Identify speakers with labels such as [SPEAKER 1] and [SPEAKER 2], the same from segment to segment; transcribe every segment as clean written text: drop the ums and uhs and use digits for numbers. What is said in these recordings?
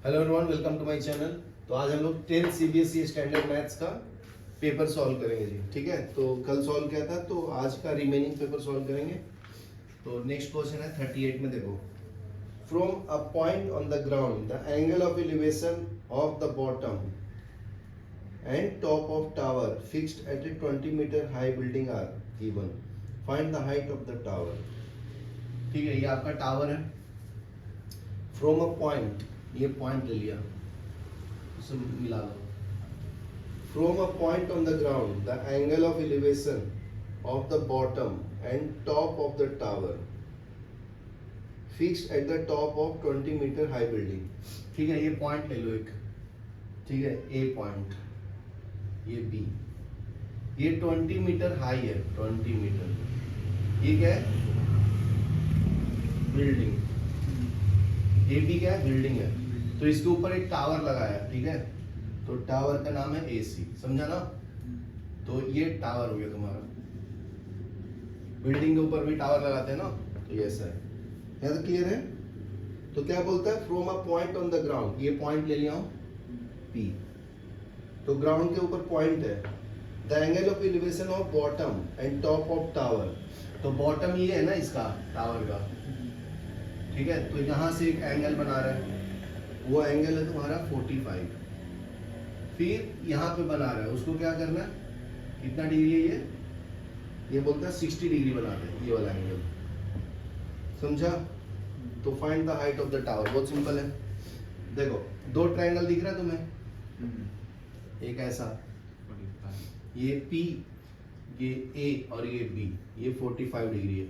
[SPEAKER 1] Hello everyone, welcome to my channel. तो आज हम लोग 10th सीबीएसई स्टैंडर्ड मैथ्स का पेपर सॉल्व करेंगे जी। ठीक है, तो कल सॉल्व किया था, तो आज का रिमेनिंग पेपर सॉल्व करेंगे। तो नेक्स्ट क्वेश्चन है 38 में। देखो, from a point on the ground the angle of elevation of the bottom and top of tower fixed at a 20 metre high building are given. Find the height of the tower. ठीक है, ये आपका tower है। From a point, ये point ले लिया, इसे मिला लो। From a point on the ground the angle of elevation of the bottom and top of the tower fixed at the top of 20 metre high building. ठीक है, ये पॉइंट ले लो एक। ठीक है, ए पॉइंट, ये बी, ये 20 मीटर हाई है। 20 मीटर, ये क्या है? बिल्डिंग। ए बी क्या है? बिल्डिंग है। तो इसके ऊपर एक टावर लगाया। ठीक है, तो टावर का नाम है एसी। समझा ना? तो ये टावर हो गया तुम्हारा। बिल्डिंग के ऊपर भी टावर लगाते हैं ना, तो ये ऐसा है। यहाँ तो क्लियर है? तो क्या बोलता है? From a point on the ground, ये पॉइंट ले लिया हूं पी, तो ग्राउंड के ऊपर पॉइंट है। The angle of elevation of bottom and top of tower, तो बॉटम ये है ना इसका, टावर का। ठीक है, तो यहां से एक एंगल बना रहा है, वो एंगल है तुम्हारा 45। फिर यहाँ पे बना रहा है, उसको क्या करना है? कितना डिग्री है ये बोलता है 60 डिग्री बनाते हैं ये वाला एंगल। समझा? तो find the height of the tower. बहुत सिंपल है। देखो, दो ट्रायंगल दिख रहा है तुम्हें, एक ऐसा, ये P, ये A और ये B, ये 45 डिग्री है।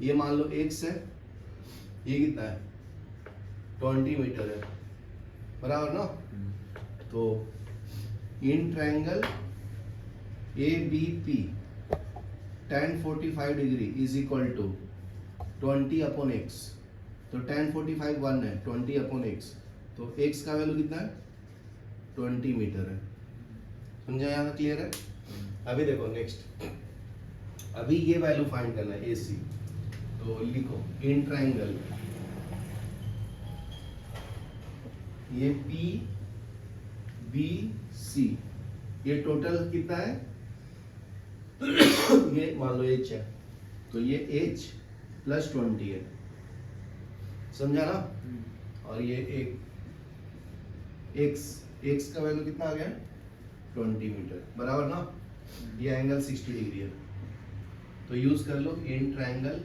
[SPEAKER 1] ये मान लो x है, ये कितना है? 20 मीटर है, बराबर ना? तो इन triangle A B P tan 45 degree is equal to 20 upon x. तो tan 45 1 है, 20 अपॉन एक्स, तो x का वैल्यू कितना है? 20 मीटर है। समझा? यहाँ क्लियर है? अभी देखो नेक्स्ट, अभी ये वैल्यू फाइंड करना है AC। तो लिखो इन ट्रायंगल ये P B C, ये टोटल कितना है? ये मान लो H है, तो ये H प्लस 20 है। समझा ना? और ये एक X का वैल्यू कितना आ गया? 20 मीटर, बराबर ना? ये एंगल 60 डिग्री है। तो यूज कर लो in triangle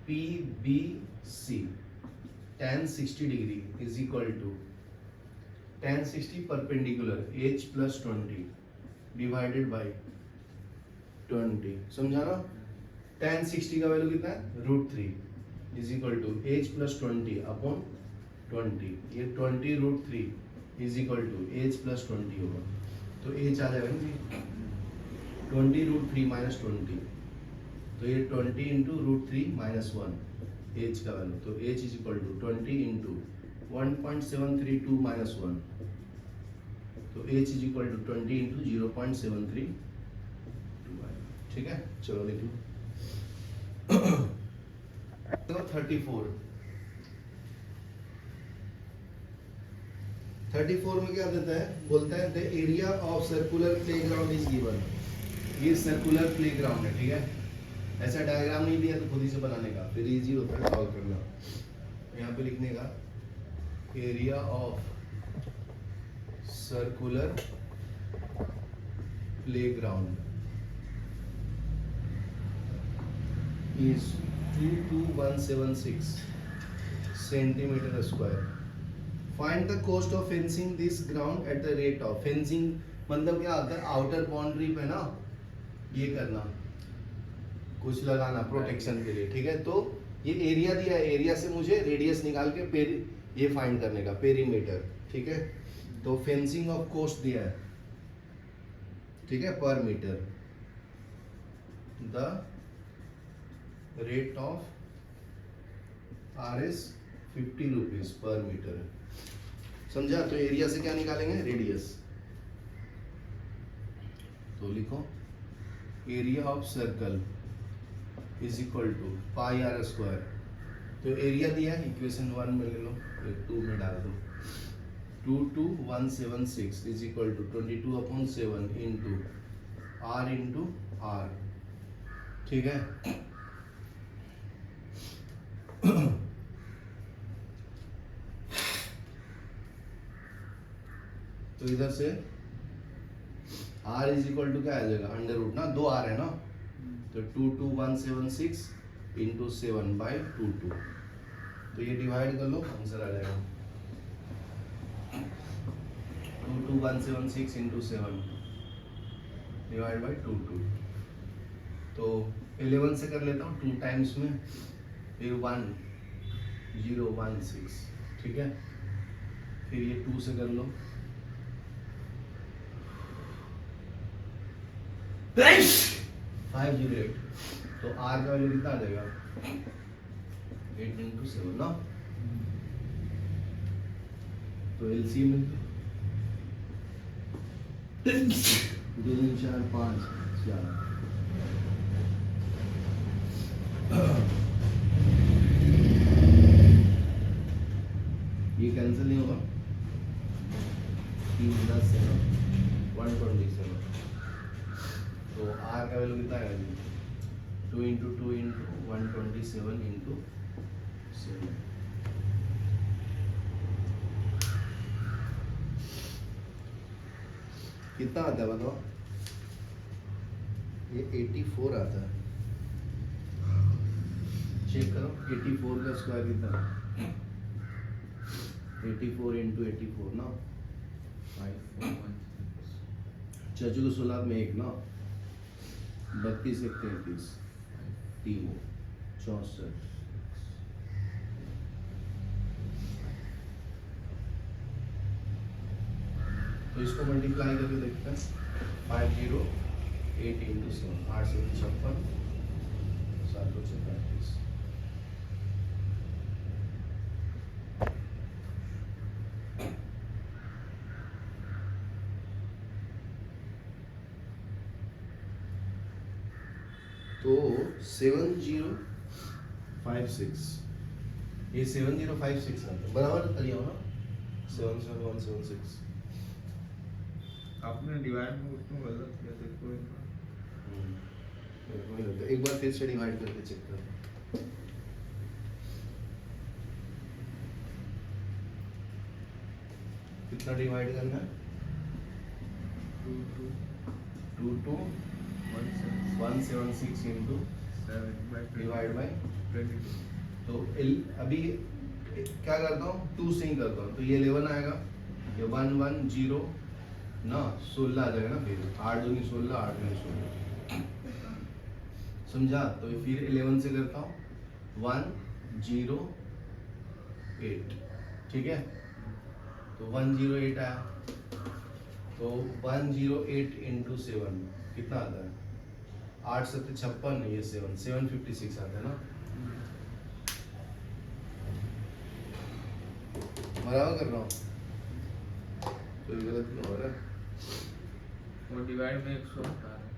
[SPEAKER 1] PBC tan 60 degree is equal to tan 60 perpendicular H plus 20 divided by 20। समझा ना? tan 60 का वैल्यू कितना है? √3 is equal to H plus 20 upon 20। ये 20 √3 is equal to H plus 20 होगा। तो H आ जाएगा ना जी, 20 √3 माइनस 20, तो ये 20 इंटू √3 माइनस 1 H का वैल्यू। तो H is equal to 20 into 1.732 minus 1, तो H is equal to 20 into 0.732। ठीक है, चलो लिख लो। 34 में क्या देता है? बोलता है the area of circular playground is given. ये सर्कुलर प्लेग्राउंड है। ठीक है, ऐसा डायग्राम नहीं दिया तो खुद ही से बनाने का, फिर इजी होता है सॉल्व करना। यहाँ पे लिखने का area of circular playground is 22176 centimetre square. Find the cost of fencing this ground at the rate of. Fencing मतलब क्या होता है? आउटर बाउंड्री पे ना ये करना, कुछ लगाना प्रोटेक्शन के लिए। ठीक है, तो ये एरिया दिया है, एरिया से मुझे रेडियस निकाल के ये फाइंड करने का, पेरीमीटर। ठीक है, तो फेंसिंग ऑफ कोस्ट दिया है। ठीक है, per metre. The rate of RS 50 rupees per metre है। समझा? तो एरिया से क्या निकालेंगे? रेडियस। तो लिखो area of circle is equal to pi r square तो एरिया दिया है इक्वेशन 1 में ले लो, 2 में डाल दो। 22176 is equal to 22/7 into R, ठीक है। तो इधर से R इज इक्वल टू क्या आ जाएगा, अंडर रूट ना, 2 R है ना, तो 22176 इंटू 7/22, तो ये डिवाइड कर लो, आंसर आ जाएगा 22176 इंटू 7 डिवाइड बाई 22। तो 11 से कर लेता हूँ, 2 टाइम्स में, फिर 1016, ठीक है। फिर ये 2 से कर लो, 508, तो R का वैल्यू कितना आ जाएगा, 8 इंटू 7 ना, तो LCM में 2 3 4 5 4, ये कैंसिल नहीं होगा, 3 10 है ना, 127, तो R का वैल्यू कितना आएगा जी, 2 इंटू 2 इंटू 127 इंटू 7, कितना आता है बताओ, ये 84 आता है, चेक करो 84 का स्क्वायर कितना है, 84 इंटू 84 ना, 541, चाचू को 16 में 1 ना, 32 1 33, 3 64, तो इसको मल्टीप्लाई करके देखते हैं, 508 इंटू 7, 8 से 56, 7 से 35, तो 7056, ये 7056 आता है, बराबर करिए ना, 77176,
[SPEAKER 2] आपने डिवाइड में उसमें गलत किया, देखो
[SPEAKER 1] एक बार फिर से डिवाइड करके चेक करो, कितना डिवाइड करना है, 22176 इंटू
[SPEAKER 2] 7
[SPEAKER 1] डिवाइड बाई,
[SPEAKER 2] 22,
[SPEAKER 1] तो अभी क्या करता हूँ, 2 से ही करता हूँ, तो ये 11 आएगा, ये 110 ना, 16 आ जाएगा ना, फिर 8 दूनी 16, 8 दूनी 16, समझा। तो फिर 11 से करता हूँ, 108, ठीक है, तो 108 आया, तो 108 इंटू 7 कितना आता है, 8 7 56, ये 756 आता है ना, बराबर कर रहा हूँ, कोई गलत नहीं हो रहा है,
[SPEAKER 2] और डिवाइड में 100 बता रहे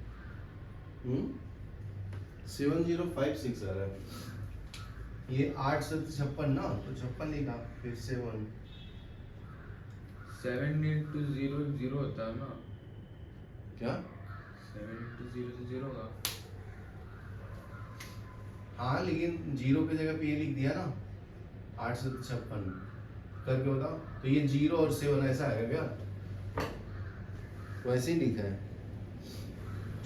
[SPEAKER 1] 7056 आ रहा है, ये 8 7 56 ना, तो 56 लिखा, फिर 7
[SPEAKER 2] इंटू 0 0 होता है ना,
[SPEAKER 1] क्या,
[SPEAKER 2] 7 इंटू 0 से 0 का,
[SPEAKER 1] हाँ लेकिन 0 पे जगह पे ये लिख दिया ना, 8 7 56 करके बताओ, तो ये 0 और 7 ऐसा आएगा क्या, वैसे ही लिखा है,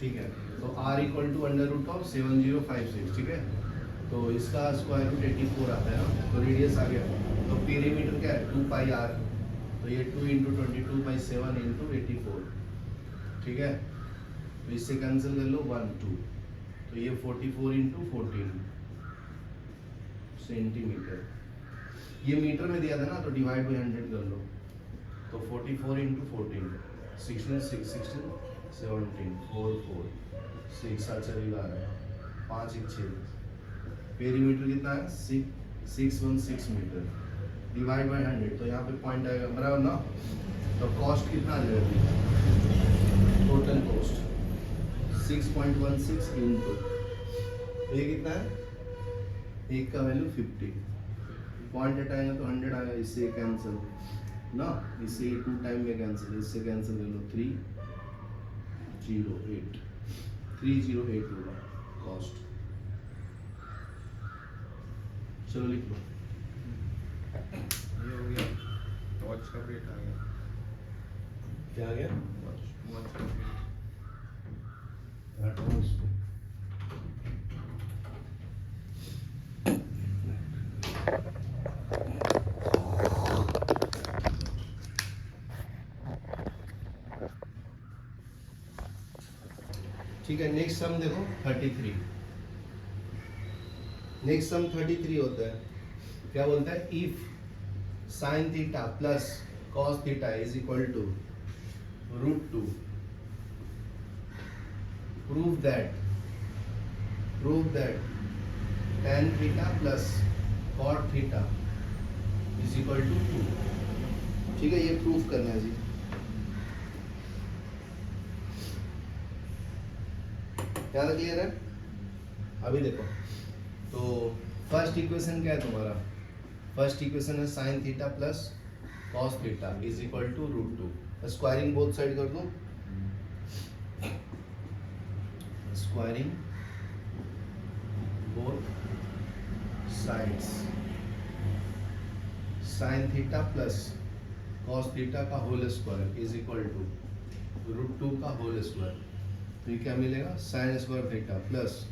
[SPEAKER 1] ठीक है। तो R equal to under root of 7056, ठीक है, तो इसका स्क्वायर रूट 84 आता है ना, तो रेडियस आ गया, तो पेरीमीटर क्या है, 2 पाई R, तो ये 2 इंटू 22/7 इंटू 84, ठीक है, तो इससे कैंसिल कर लो 1 2, तो ये 44 इंटू 14 सेंटीमीटर, ये मीटर में दिया था ना, तो डिवाइड बाई 100 कर लो, तो 44 इंटू 14, 16 6 16 17 4 4 6 7 4 11 5 1 6, पेरीमीटर कितना है 616 मीटर, डिवाइड बाई 100, तो यहाँ पे पॉइंट आएगा, बराबर ना, तो कॉस्ट कितना आ जाएगा, टोटल कॉस्ट 6.16 इंटू, ये कितना है एक का वैल्यू 50, पॉइंट हटाएंगे तो 100 आएगा, इससे कैंसिल ना, इससे 2 टाइम में कैंसिल, इससे कैंसिल कर लो, 308 308 होगा कॉस्ट। चलो लिख लो।
[SPEAKER 2] ये हो गया, वॉच का रेट आ गया,
[SPEAKER 1] क्या आ गया?
[SPEAKER 2] वॉच का रेट।
[SPEAKER 1] हटाओ इसको। ठीक है, नेक्स्ट सम देखो 33। नेक्स्ट सम 33 होता है, क्या बोलता है? If sine theta plus cos theta is equal to √2, prove that tan theta plus cot theta is equal to 2। ठीक है, ये प्रूफ करना है जी। क्या क्लियर है? अभी देखो, तो फर्स्ट इक्वेशन क्या है तुम्हारा? फर्स्ट इक्वेशन है sine theta plus cos theta is equal to √2। Squaring both side कर दूं, squaring both sides, sine theta plus cos theta का whole square is equal to √2 का होल स्क्वायर। तो ये क्या मिलेगा? Sine square theta plus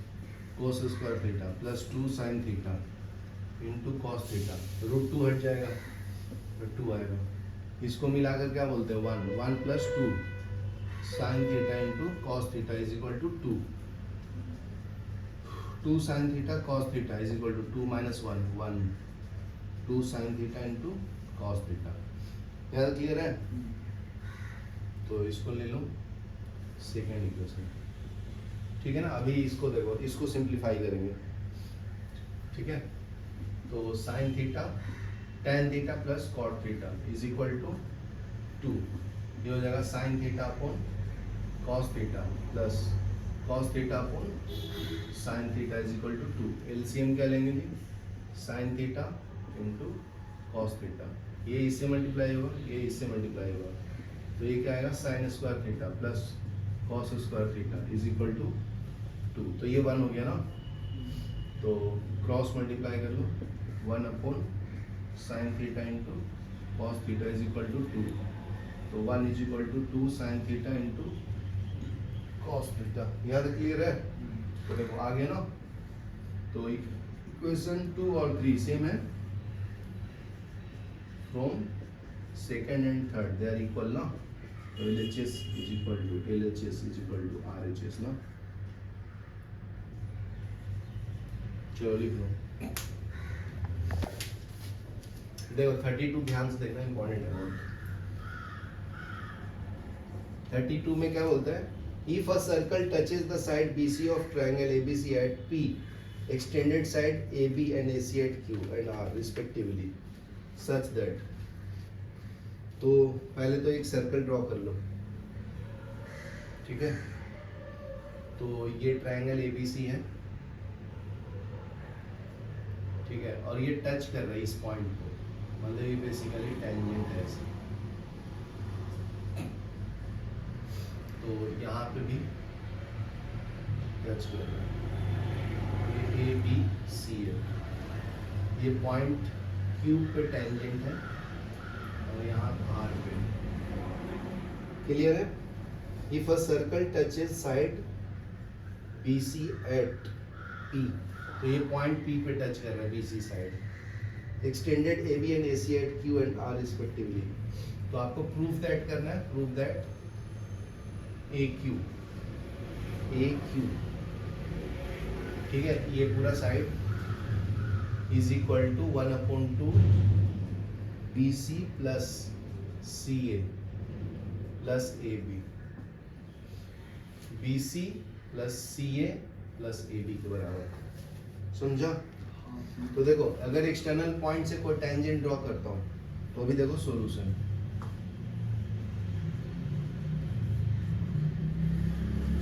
[SPEAKER 1] cos square theta plus 2 sine theta into cos theta. √2 हट जाएगा तो 2 आएगा। इसको मिलाकर क्या बोलते हैं? 1 plus 2 sine theta into cos theta is equal to 2। 2 sine theta cos theta is equal to 2 minus 1 2 sine theta into cos theta. क्या क्लियर है? तो इसको ले लो सेकेंड इक्वेशन। ठीक है ना? अभी इसको देखो, इसको सिंप्लीफाई करेंगे। ठीक है, तो sine theta tan theta plus cot theta is equal to 2। ये हो जाएगा sine theta upon cos theta plus cos theta upon sine theta is equal to 2। LCM क्या लेंगे जी? Sine theta into cos theta. ये इससे मल्टीप्लाई होगा, ये इससे मल्टीप्लाई होगा, तो ये क्या आएगा? Sine square theta plus cos square theta is equal to 2। तो ये 1 हो गया ना, तो क्रॉस मल्टीप्लाई कर लो, 1 upon sine theta into cos theta is equal to 2। तो 1 is equal to 2 sine theta into cos theta. यहाँ तक क्लियर है? तो देखो आ गया ना, तो इक्वेशन 2 और 3 सेम है। From second and third they are equal ना, तो LHS is equal to LHS is equal to RHS ना। चलो लिख लो। देखो 32 ध्यान से देखना, इंपॉर्टेंट है बहुत। 32 में क्या बोलता है? If a circle touches the side BC of triangle ABC at P, extended side AB and AC at Q and R respectively, such that. तो पहले तो एक सर्कल ड्रॉ कर लो। ठीक है, तो ये ट्रायंगल ABC है, ठीक है, और ये टच कर रहा है इस पॉइंट को, मतलब ये बेसिकली टेंजेंट है ऐसे। तो यहाँ पे भी टच कर रहा है, ये ABC है, ये पॉइंट Q पे टेंजेंट है और यहाँ R पे। क्लियर है? If a circle touches side BC at P, तो ये पॉइंट P पे टच कर रहा है BC side, extended AB and AC at Q and R respectively. तो आपको प्रूफ दैट करना है, प्रूफ दैट AQ, ठीक है, ये पूरा side is equal to 1/2 BC plus CA plus AB, BC plus CA plus AB के बराबर। समझा? तो देखो, अगर एक्सटर्नल पॉइंट से कोई टेंजेंट ड्रॉ करता हूं तो अभी देखो सॉल्यूशन।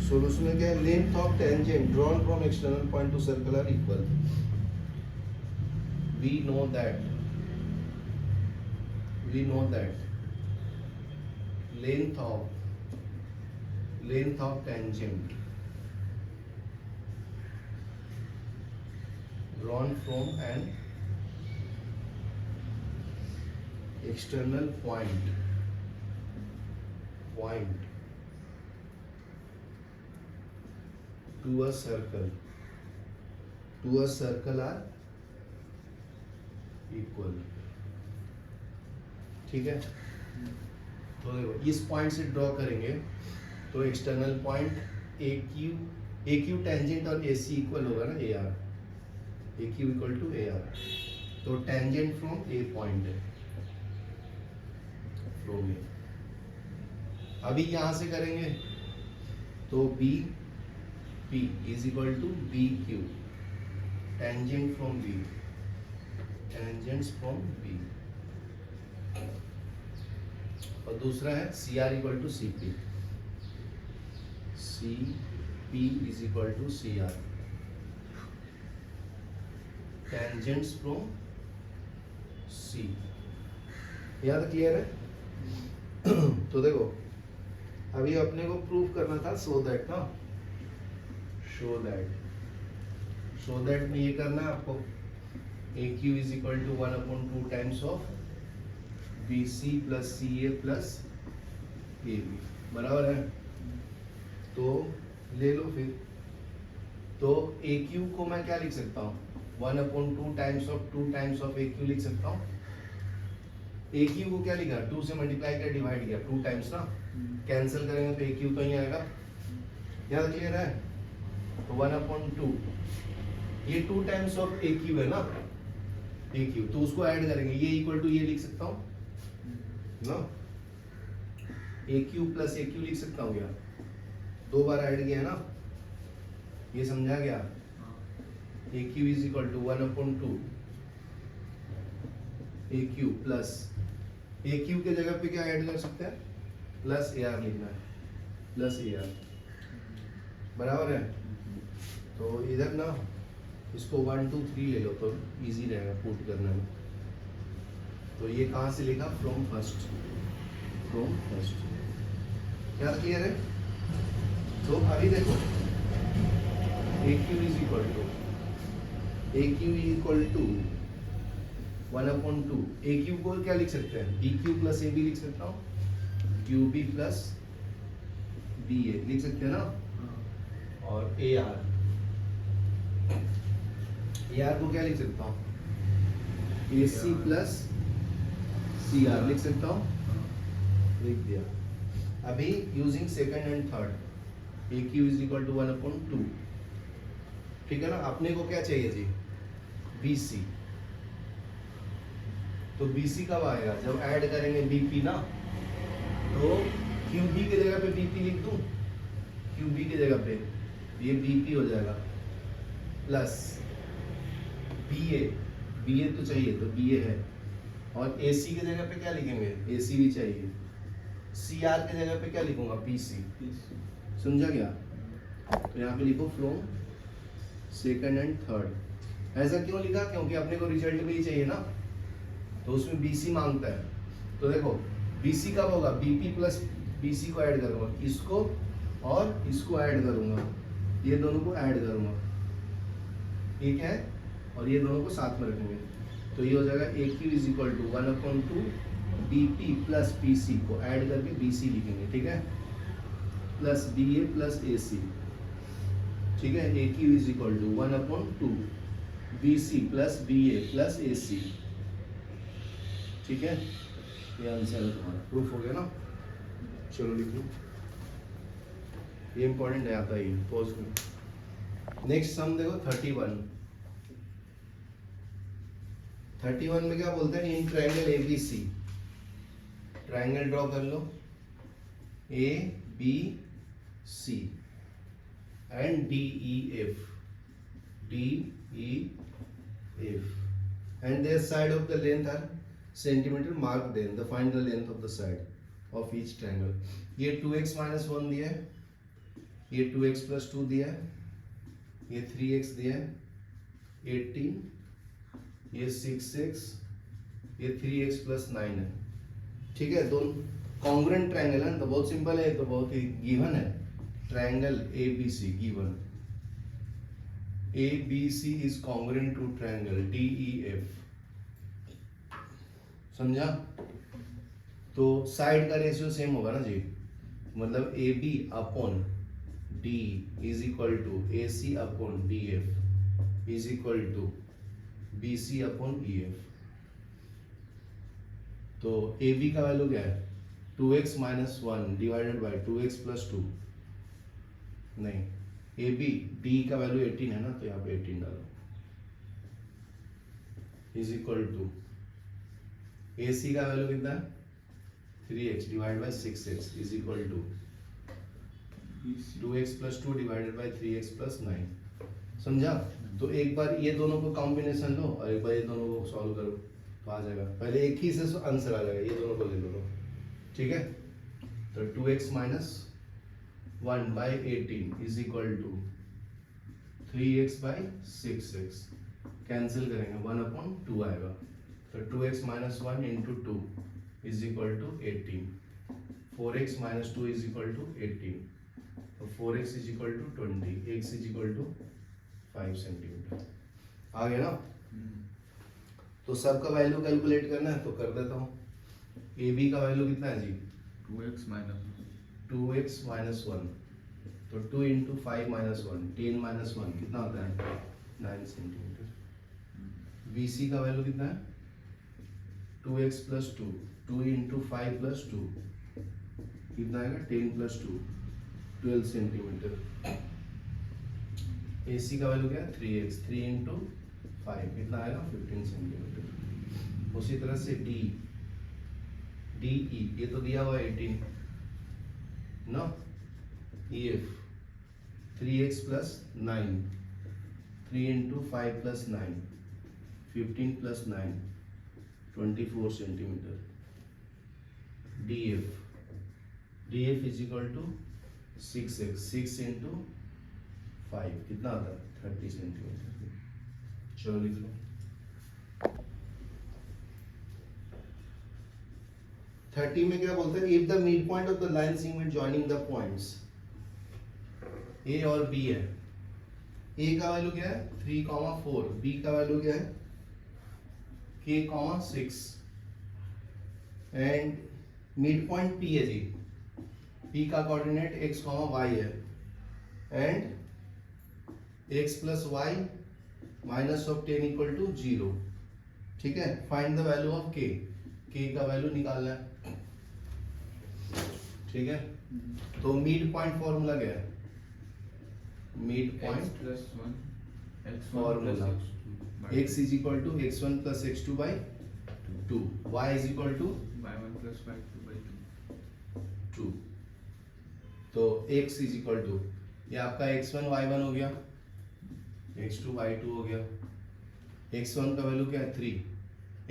[SPEAKER 1] सॉल्यूशन में क्या है? Length of tangent drawn from external point to circle are equal. we know that length of tangent drawn from an external point to a circle are equal. ठीक है, तो देखो इस पॉइंट से ड्रॉ करेंगे तो external point a q tangent और a c equal होगा ना a r, a q equal to a r. तो टेंजेंट फ्रॉम ए पॉइंट है फ्रॉम ए. अभी यहां से करेंगे तो b p is equal to b q, tangent from b, tangents from b. और दूसरा है c r equal to c p, c p is equal to c r, tangents from c. यहाँ तक क्लियर है? तो देखो अभी अपने को प्रूव करना था सो दैट में ये करना है आपको. A Q is equal to 1/2 times of b c plus c a plus a b, बराबर है. तो ले लो फिर. तो ए क्यू को मैं क्या लिख सकता हूँ? 1/2 times of 2 times of A Q लिख सकता हूँ. ए क्यू को क्या लिखा? 2 से मल्टीप्लाई किया, डिवाइड किया, 2 टाइम्स ना. कैंसिल करेंगे तो ए क्यू तो ही आएगा. याद क्लियर है? तो 1/2 ये 2 टाइम्स ऑफ ए क्यू है ना, ए क्यू, तो उसको ऐड करेंगे. ये इक्वल टू ये लिख सकता हूँ ना, ए क्यू प्लस ए क्यू लिख सकता हूँ. क्या 2 बार ऐड किया ना, ये समझा गया? A Q is equal to 1/2 a q plus a q के जगह पे क्या ऐड कर सकते हैं? प्लस ए आर लिखना है, प्लस ए आर, बराबर है. तो इधर ना इसको 1 2 3 ले लो तो इजी रहेगा पुट करने में. तो ये कहाँ से लिखा? From first. क्या क्लियर है? तो अभी देखो a Q is equal to 1/2. A q को क्या लिख सकते हैं? B q plus a b लिख सकता हूँ, q b plus b a लिख सकते हैं ना. और ए आर को क्या लिख सकता हूँ? ए सी प्लस सी आर लिख सकता हूँ, लिख दिया. अभी using second and third, A Q is equal to 1/2. ठीक है ना. अपने को क्या चाहिए जी? B C. तो बी सी कब आएगा? जब ऐड करेंगे बी पी ना. तो क्यू बी के जगह पे बी पी लिख दूं, क्यू बी के जगह पे ये बी पी हो जाएगा, प्लस बी ए तो चाहिए तो बी ए है. और ए सी के जगह पे क्या लिखेंगे? ए सी भी चाहिए. सी आर के जगह पे क्या लिखूंगा? P C. समझा गया? तो यहाँ पे लिखो फ्रॉम सेकंड एंड थर्ड. ऐसा क्यों लिखा? क्योंकि अपने को रिजल्ट भी चाहिए ना, तो उसमें बी सी मांगता है. तो देखो बी सी कब होगा? B P plus B C को ऐड करूंगा, इसको और इसको ऐड करूंगा, ये दोनों को ऐड करूंगा, ठीक है. और ये दोनों को साथ में रखेंगे तो ये हो जाएगा a Q is equal to 1/2 b P plus p c को ऐड करके बी सी लिखेंगे, ठीक है, plus b a plus a c. ठीक है. A Q is equal to 1/2 b c plus b a plus a c. ठीक है. ये आंसर है तुम्हारा. प्रूफ हो गया ना. चलो लिख लो, ये इंपॉर्टेंट है, आता ही पॉज में. नेक्स्ट सम देखो 31 में क्या बोलते हैं? In triangle A b c, triangle draw कर लो a b c and d e f and their side of the length are centimeter. Mark them. The find the length of the side of each triangle. ये 2x minus 1 दिया है, ये 2x plus 2 दिया है, ये 3x दिया है, 18 ये 6x, ये 3x प्लस 9 है। ठीक है, दोनों कॉन्ग्रुएंट ट्रायंगल है तो बहुत सिंपल है, तो बहुत ही गिवन है। Triangle ABC given, ABC is congruent to triangle DEF। समझा? तो साइड का रेशियो सेम होगा ना जी, मतलब AB upon D is equal to AC upon DF is equal to BC upon EF। तो AB का वैल्यू क्या है? 2x minus 1 divided by 2x plus 2, नहीं AB D का वैल्यू 18 है ना, तो यहाँ पे 18 डालो, इज इक्वल टू AC का वैल्यू कितना है? 3x divide by 6x is equal to 2x plus 2 divided by 3x plus 9। समझा? तो एक बार ये दोनों को कॉम्बिनेशन लो और एक बार ये दोनों को सॉल्व करो तो आ जाएगा। पहले एक ही से आंसर आ जाएगा, ये दोनों को ले लो। ठीक है, तो 2x minus 1 by 18 is equal to 3x by 6x, cancel करेंगे 1 अपॉन 2 आएगा, तो 2x minus 1 into 2 is equal to 18, 4x minus 2 is equal to 18, तो 4x is equal to 20, x is equal to 5 centimetre. आ गया ना? तो सबका value calculate करना है तो कर देता हूँ। AB का वैल्यू कितना है जी?
[SPEAKER 2] 2x माइनस
[SPEAKER 1] 2x माइनस 1, तो 2 इंटू 5 माइनस 1, 10 माइनस 1 कितना होता है? 9 सेंटीमीटर। BC का वैल्यू कितना है? 2x प्लस 2, 2 इंटू 5 प्लस 2 कितना आएगा? 10 प्लस 2, 12 सेंटीमीटर। AC का वैल्यू क्या है? 3x, 3 इंटू 5 कितना आएगा? 15 सेंटीमीटर। उसी तरह से DE ये तो दिया हुआ है 18 ना, EF 3x plus 9, 3 into 5 plus 9, 15 plus 9, 24 centimetre. DF is equal to 6x, 6 into 5 कितना आता है? 30 सेंटीमीटर। चलो लिख लो। 30 में क्या बोलते हैं? If the mid point of the line segment joining the points A और B है, A का वैल्यू क्या है? 3,4, B का वैल्यू क्या है? K, 6 and mid point P है जी, P का कोऑर्डिनेट x, y है and x plus y minus of 10 equal to 0। ठीक है, find the value of k, k का वैल्यू निकालना है। ठीक है, तो मिड पॉइंट फॉर्मूला क्या है? Mid point
[SPEAKER 2] plus 1
[SPEAKER 1] formula x is equal to x1 plus x2 by 2, y is equal to
[SPEAKER 2] y1 plus y2 by 2।
[SPEAKER 1] 2, तो x इज इक्वल टू ये आपका x1 y1 हो गया, x2 y2 हो गया। x1 का वैल्यू क्या है? 3,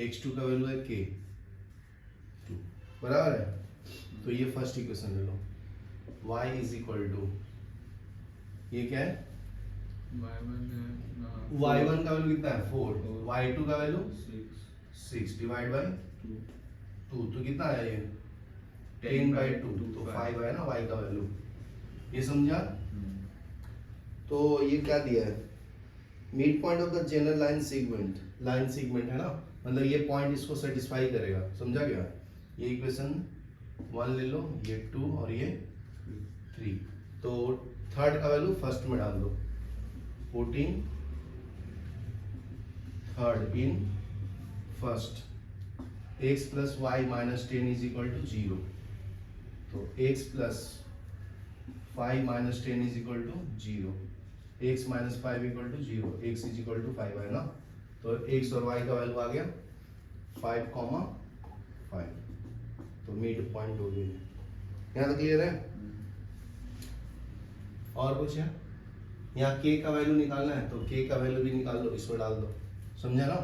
[SPEAKER 1] x2 का वैल्यू है k 2, बराबर है। तो ये फर्स्ट इक्वेशन ले लो, y इज इक्वल टू ये क्या है? y1 का वैल्यू कितना है? 4, y2 का वैल्यू 6 डिवाइड बाई 2, तो कितना है ये? 10 बाई 2, तो 5 है ना y का वैल्यू। ये समझा? तो ये क्या दिया है? Mid point of the general line segment है ना, मतलब ये पॉइंट इसको सेटिस्फाई करेगा। समझा क्या? ये इक्वेशन 1 ले लो, ये 2 और ये 3, तो थर्ड का वैल्यू फर्स्ट में डाल दो, 14 third in first, x plus y minus 10 is equal to 0, तो x plus 5 minus 10 is equal to 0, x minus 5 equal to 0, x is equal to 5 है ना, तो x और y का वैल्यू आ गया 5,5, तो मिड पॉइंट हो गई। यहाँ तक क्लियर है? और कुछ है? यहाँ k का वैल्यू निकालना है, तो k का वैल्यू भी निकाल लो, इसमें डाल दो। समझा ना?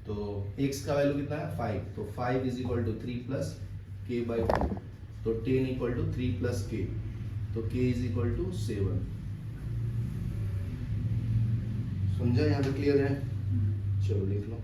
[SPEAKER 1] तो x का वैल्यू कितना है? 5, तो 5 is equal to 3 plus k by 2, तो 10 इक्वल टू 3 प्लस k, तो k इज इक्वल टू 7। समझा? यहाँ पे क्लियर है? चलो लिख लो